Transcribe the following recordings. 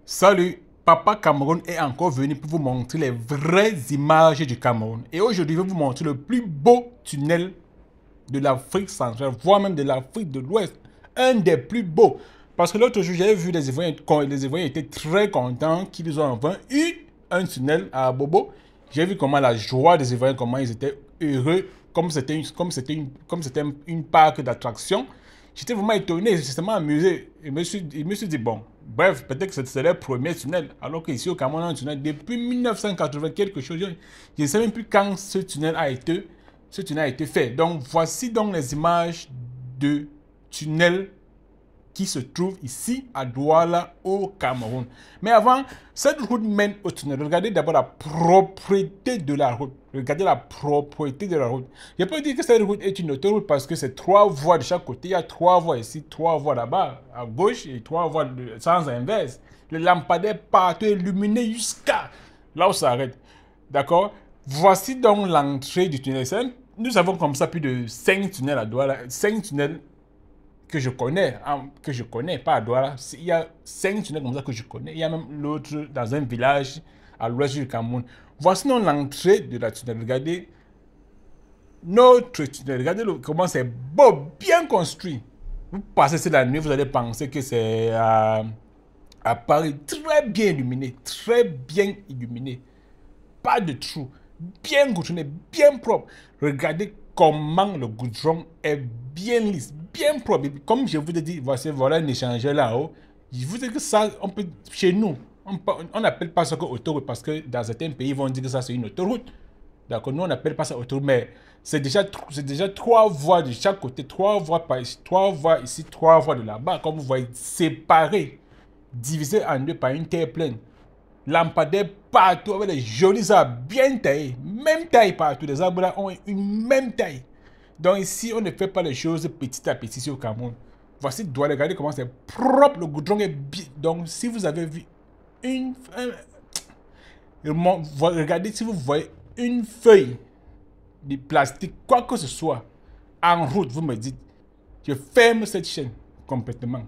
Salut, Papa Cameroun est encore venu pour vous montrer les vraies images du Cameroun. Et aujourd'hui, je vais vous montrer le plus beau tunnel de l'Afrique centrale, voire même de l'Afrique de l'Ouest. Un des plus beaux. Parce que l'autre jour, j'avais vu les Ivoiriens étaient très contents qu'ils ont enfin eu un tunnel à Bobo. J'ai vu comment la joie des Ivoiriens, comment ils étaient heureux, comme c'était une parc d'attractions. J'étais vraiment étonné, j'étais vraiment amusé. Je me suis dit, bon, bref, peut-être que c'est leur premier tunnel. Alors qu'ici au Cameroun, on a un tunnel depuis 1980, quelque chose. Je ne sais même plus quand ce tunnel a été fait. Donc, voici donc les images de tunnel qui se trouve ici à Douala au Cameroun. Mais avant, cette route mène au tunnel. Regardez d'abord la propriété de la route. Regardez la propriété de la route. Je peux dire que cette route est une autoroute parce que c'est 3 voies de chaque côté. Il y a 3 voies ici, 3 voies là-bas, à gauche, et 3 voies de sens inverse. Les lampadaires partout illuminés jusqu'à là où ça arrête. D'accord? Voici donc l'entrée du tunnel. Nous avons comme ça plus de 5 tunnels à Douala. 5 tunnels que je connais, pas à Douala. Il y a 5 tunnels comme ça que je connais. Il y a même l'autre dans un village à l'ouest du Cameroun. Voici donc l'entrée de la tunnel. Regardez notre tunnel. Regardez comment c'est beau, bien construit. Vous passez sur la nuit, vous allez penser que c'est à Paris. Très bien illuminé, très bien illuminé. Pas de trou. Bien goudronné, bien propre. Regardez comment le goudron est bien lisse, bien propre. Et comme je vous ai dit, voilà un échangeur là-haut. Je vous dis que ça, on peut, chez nous, on n'appelle pas ça que autoroute parce que dans certains pays, ils vont dire que ça c'est une autoroute. D'accord, nous on n'appelle pas ça autoroute, mais c'est déjà 3 voies de chaque côté, 3 voies par ici, 3 voies ici, 3 voies de là-bas, comme vous voyez, séparées, divisées en deux par une terre pleine. Lampadaires partout avec des jolis arbres bien taillés, même taille partout. Les arbres là ont une même taille. Donc ici, on ne fait pas les choses petit à petit ici au Cameroun. Voici, Douala, regardez comment c'est propre, le goudron est bien. Donc si vous avez vu regardez si vous voyez une feuille de plastique, quoi que ce soit, en route, vous me dites, je ferme cette chaîne complètement.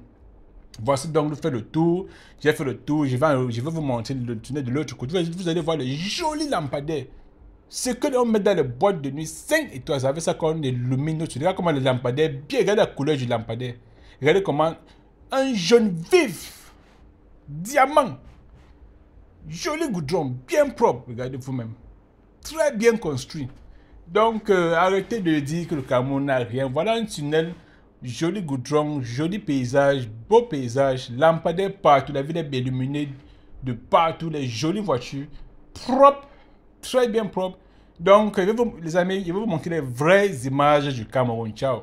Voici donc, nous fait le tour. J'ai fait le tour. Je vais vous montrer le tunnel de l'autre côté. Vous allez voir les jolis lampadaires. Ce que l'on met dans les boîtes de nuit 5 étoiles. C'est avec ça qu'on illumine notre tunnel. Regardez comment les lampadaires, bien, regardez la couleur du lampadaire. Regardez comment un jaune vif, diamant, joli goudron, bien propre. Regardez vous-même. Très bien construit. Donc, arrêtez de dire que le Cameroun n'a rien. Voilà un tunnel, joli goudron, joli paysage, beau paysage, lampadaires partout, la ville est bien illuminée de partout, les jolies voitures, propre, très bien propre. Donc, les amis, je vais vous montrer les vraies images du Cameroun. Ciao.